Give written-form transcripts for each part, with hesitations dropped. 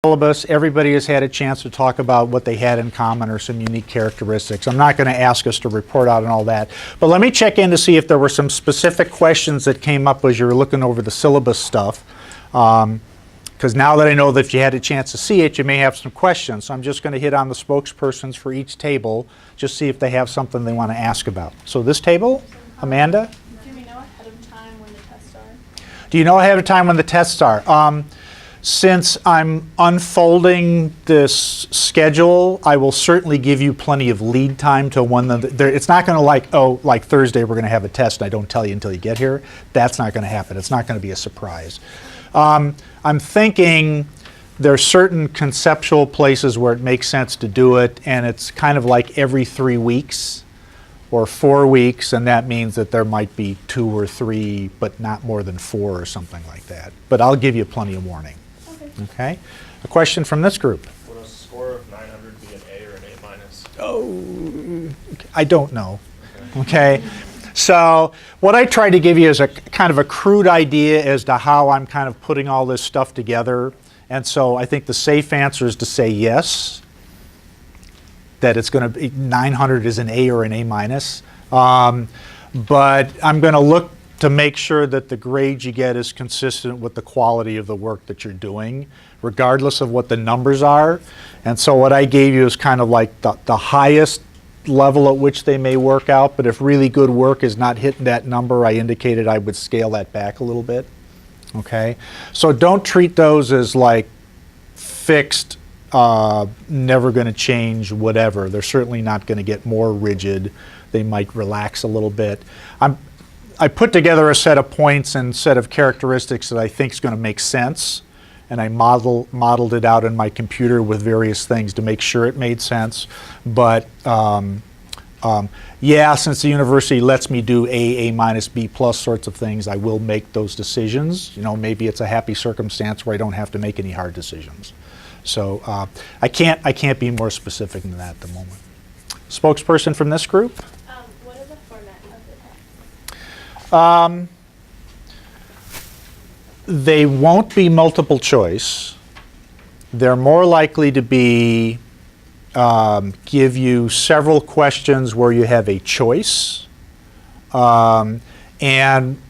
Syllabus, everybody has had a chance to talk about what they had in common or some unique characteristics. I'm not going to ask us to report out on all that, but let me check in to see if there were some specific questions that came up as you were looking over the syllabus stuff. Because now that I know that if you had a chance to see it, you may have some questions. So I'm just going to hit on the spokespersons for each table, just see if they have something they want to ask about. So this table, Amanda? Do we know ahead of time when the tests are? Do you know ahead of time when the tests are? Since I'm unfolding this schedule, I will certainly give you plenty of lead time to when it's not going to like Thursday we're going to have a test and I don't tell you until you get here. That's not going to happen. It's not going to be a surprise. I'm thinking there are certain conceptual places where it makes sense to do it, and it's kind of like every 3 weeks or 4 weeks, and that means that there might be 2 or 3, but not more than 4 or something like that. But I'll give you plenty of warning. Okay. A question from this group. Would a score of 900 be an A or an A minus? Oh, I don't know. Okay. So what I tried to give you is a kind of a crude idea as to how I'm kind of putting all this stuff together. And so I think the safe answer is to say yes, that it's going to be 900 is an A or an A minus. But I'm going to look to make sure that the grade you get is consistent with the quality of the work that you're doing, regardless of what the numbers are. And so what I gave you is kind of like the highest level at which they may work out, but if really good work is not hitting that number, I indicated I would scale that back a little bit. Okay? So don't treat those as like fixed, never going to change, whatever. They're certainly not going to get more rigid. They might relax a little bit. I put together a set of points and set of characteristics that I think is going to make sense, and I modeled it out in my computer with various things to make sure it made sense. But yeah, since the university lets me do A minus, B plus sorts of things, I will make those decisions. You know, maybe it's a happy circumstance where I don't have to make any hard decisions. So I can't be more specific than that at the moment. Spokesperson from this group? What is the format of the test? They won't be multiple choice. They're more likely to be give you several questions where you have a choice, and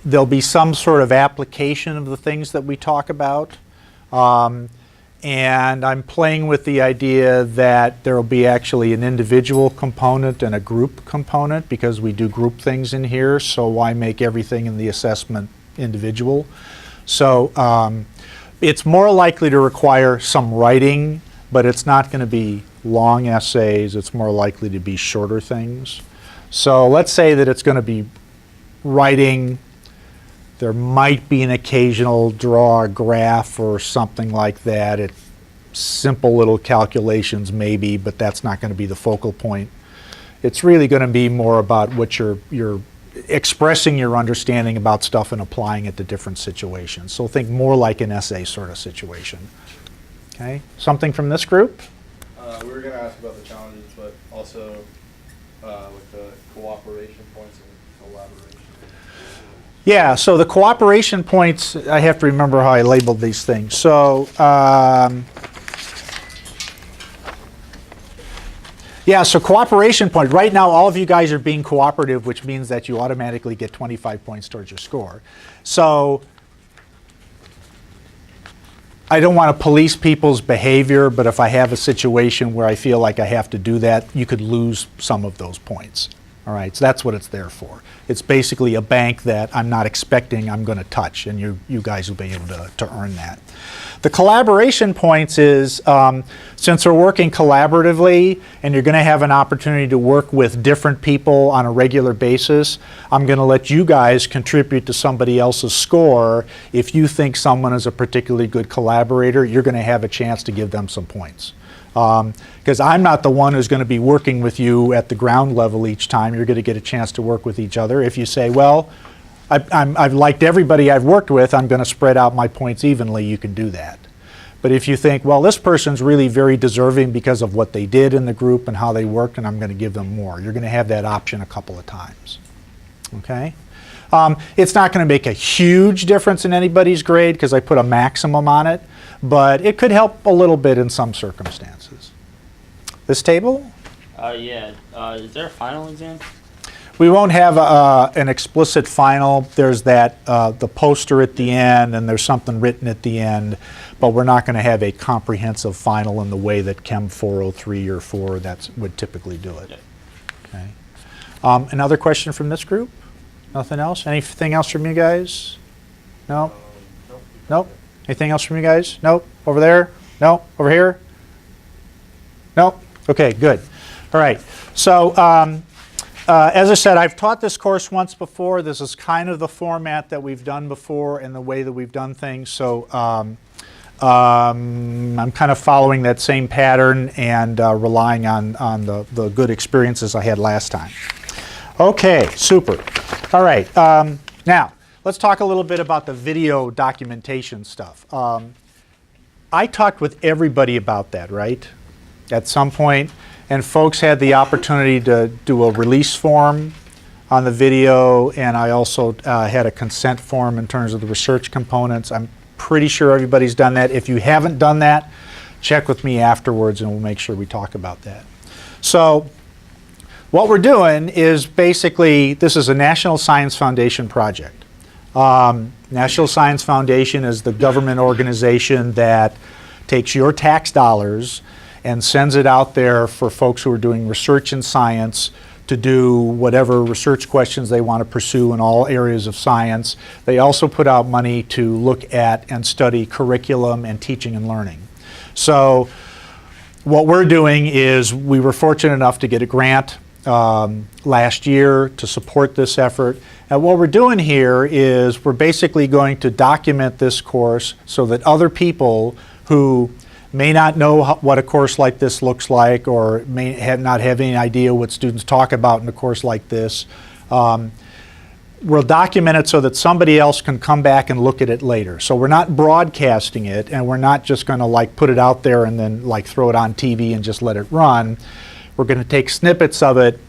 there'll be some sort of application of the things that we talk about. And I'm playing with the idea that there will be actually an individual component and a group component, because we do group things in here, so why make everything in the assessment individual? So it's more likely to require some writing, but it's not going to be long essays. It's more likely to be shorter things. So let's say that it's going to be writing. There might be an occasional draw a graph or something like that. It's simple little calculations maybe, but that's not going to be the focal point. It's really going to be more about what you're expressing your understanding about stuff and applying it to different situations. So think more like an essay sort of situation. Okay, something from this group? We were going to ask about the challenges, but also with the cooperation points and collaboration. Yeah, so the cooperation points, I have to remember how I labeled these things. So, yeah, so cooperation point. Right now, all of you guys are being cooperative, which means that you automatically get 25 points towards your score. So, I don't want to police people's behavior, but if I have a situation where I feel like I have to do that, you could lose some of those points. All right, so that's what it's there for. It's basically a bank that I'm not expecting I'm going to touch, and you guys will be able to earn that. The collaboration points is, since we're working collaboratively and you're going to have an opportunity to work with different people on a regular basis, I'm going to let you guys contribute to somebody else's score. If you think someone is a particularly good collaborator, you're going to have a chance to give them some points. Because I'm not the one who's going to be working with you at the ground level each time. You're going to get a chance to work with each other. If you say, well, I've liked everybody I've worked with, I'm going to spread out my points evenly, you can do that. But if you think, well, this person's really very deserving because of what they did in the group and how they worked, and I'm going to give them more, you're going to have that option a couple of times. Okay? It's not going to make a huge difference in anybody's grade because I put a maximum on it, but it could help a little bit in some circumstances. This table? Yeah. Is there a final exam? We won't have an explicit final. There's that the poster at the end, and there's something written at the end, but we're not going to have a comprehensive final in the way that Chem 403 or 4 would typically do it. Yep. Okay. Another question from this group? Nothing else? Anything else from you guys? No? Nope. Anything else from you guys? Nope. Over there? No? Over here? Nope. Okay, good. All right. So, as I said, I've taught this course once before. This is kind of the format that we've done before and the way that we've done things. So I'm kind of following that same pattern and relying on the good experiences I had last time. Okay, super. All right. Now, let's talk a little bit about the video documentation stuff. I talked with everybody about that, right? At some point. And folks had the opportunity to do a release form on the video, and I also had a consent form in terms of the research components. I'm pretty sure everybody's done that. If you haven't done that, check with me afterwards and we'll make sure we talk about that. So what we're doing is basically, this is a National Science Foundation project. National Science Foundation is the government organization that takes your tax dollars and sends it out there for folks who are doing research in science to do whatever research questions they want to pursue in all areas of science. They also put out money to look at and study curriculum and teaching and learning. So what we're doing is we were fortunate enough to get a grant last year to support this effort. And what we're doing here is we're basically going to document this course so that other people who may not know what a course like this looks like or may not have any idea what students talk about in a course like this. We'll document it so that somebody else can come back and look at it later. So we're not broadcasting it, and we're not just going to like put it out there and then like throw it on TV and just let it run. We're going to take snippets of it,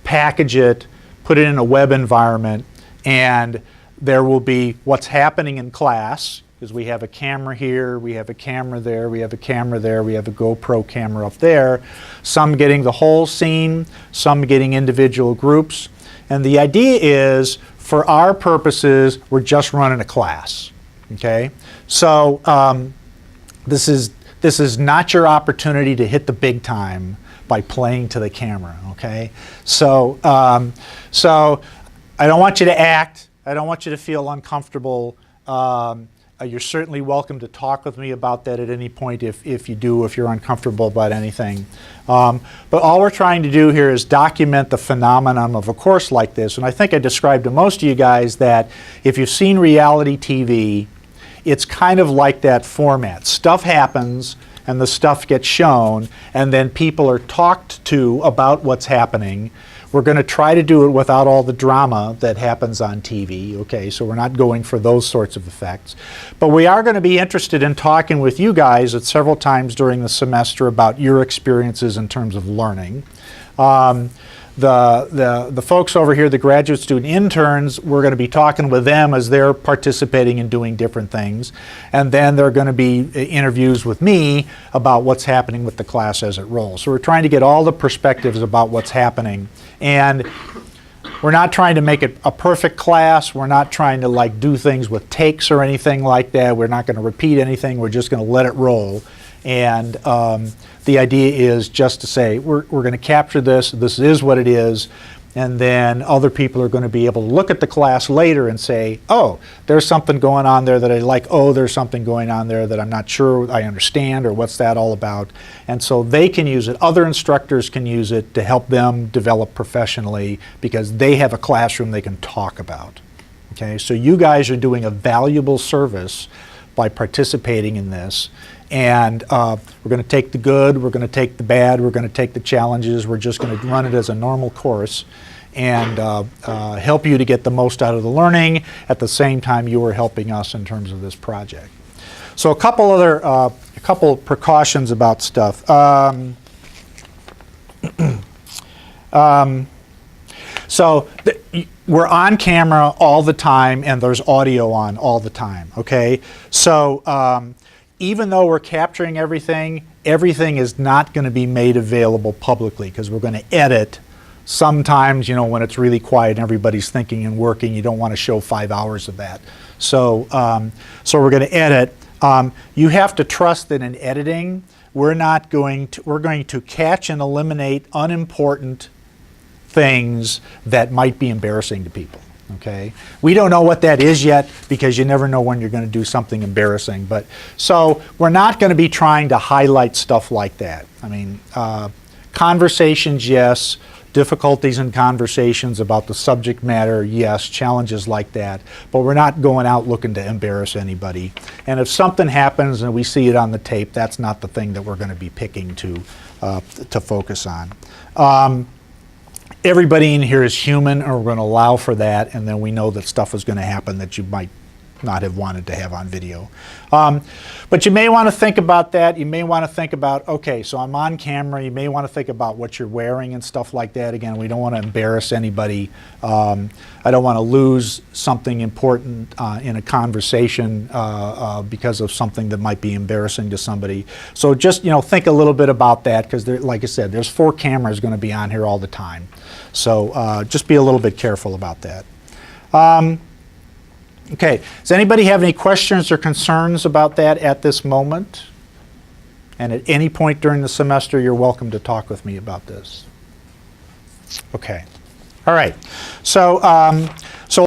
package it, put it in a web environment, and there will be what's happening in class, because we have a camera here, we have a camera there, we have a camera there, we have a GoPro camera up there. Some getting the whole scene, some getting individual groups. And the idea is, for our purposes, we're just running a class, okay? So this is not your opportunity to hit the big time by playing to the camera, okay? So, so I don't want you to act, I don't want you to feel uncomfortable. You're certainly welcome to talk with me about that at any point if you're uncomfortable about anything. But all we're trying to do here is document the phenomenon of a course like this. And I think I described to most of you guys that if you've seen reality TV, it's kind of like that format. Stuff happens and the stuff gets shown, and then people are talked to about what's happening. We're going to try to do it without all the drama that happens on TV, okay? So we're not going for those sorts of effects. But we are going to be interested in talking with you guys at several times during the semester about your experiences in terms of learning. The folks over here, the graduate student interns, we're going to be talking with them as they're participating and doing different things. And then there are going to be interviews with me about what's happening with the class as it rolls. So we're trying to get all the perspectives about what's happening. And we're not trying to make it a perfect class. We're not trying to like do things with takes or anything like that. We're not going to repeat anything. We're just going to let it roll. And the idea is just to say, we're going to capture this. This is what it is. And then other people are going to be able to look at the class later and say, oh, there's something going on there that I like. Oh, there's something going on there that I'm not sure I understand, or what's that all about? And so they can use it. Other instructors can use it to help them develop professionally because they have a classroom they can talk about. Okay, so you guys are doing a valuable service by participating in this. And we're going to take the good, we're going to take the bad, we're going to take the challenges, we're just going to run it as a normal course and help you to get the most out of the learning at the same time you are helping us in terms of this project. So a couple precautions about stuff. So we're on camera all the time and there's audio on all the time, okay? So even though we're capturing everything, everything is not going to be made available publicly because we're going to edit. Sometimes, when it's really quiet and everybody's thinking and working, you don't want to show 5 hours of that. So, so we're going to edit. You have to trust that in editing, we're going to catch and eliminate unimportant things that might be embarrassing to people. Okay, we don't know what that is yet because you never know when you're going to do something embarrassing. But so we're not going to be trying to highlight stuff like that. I mean, conversations, yes. Difficulties in conversations about the subject matter, yes. Challenges like that. But we're not going out looking to embarrass anybody. And if something happens and we see it on the tape, that's not the thing that we're going to be picking to focus on. Everybody in here is human, and we're going to allow for that, and then we know that stuff is going to happen that you might not have wanted to have on video. But you may want to think about that. You may want to think about, okay, so I'm on camera. You may want to think about what you're wearing and stuff like that. Again, we don't want to embarrass anybody. I don't want to lose something important in a conversation because of something that might be embarrassing to somebody. So just, think a little bit about that because, like I said, there's 4 cameras going to be on here all the time. So just be a little bit careful about that. Okay, does anybody have any questions or concerns about that at this moment? And at any point during the semester, you're welcome to talk with me about this. Okay, all right. So,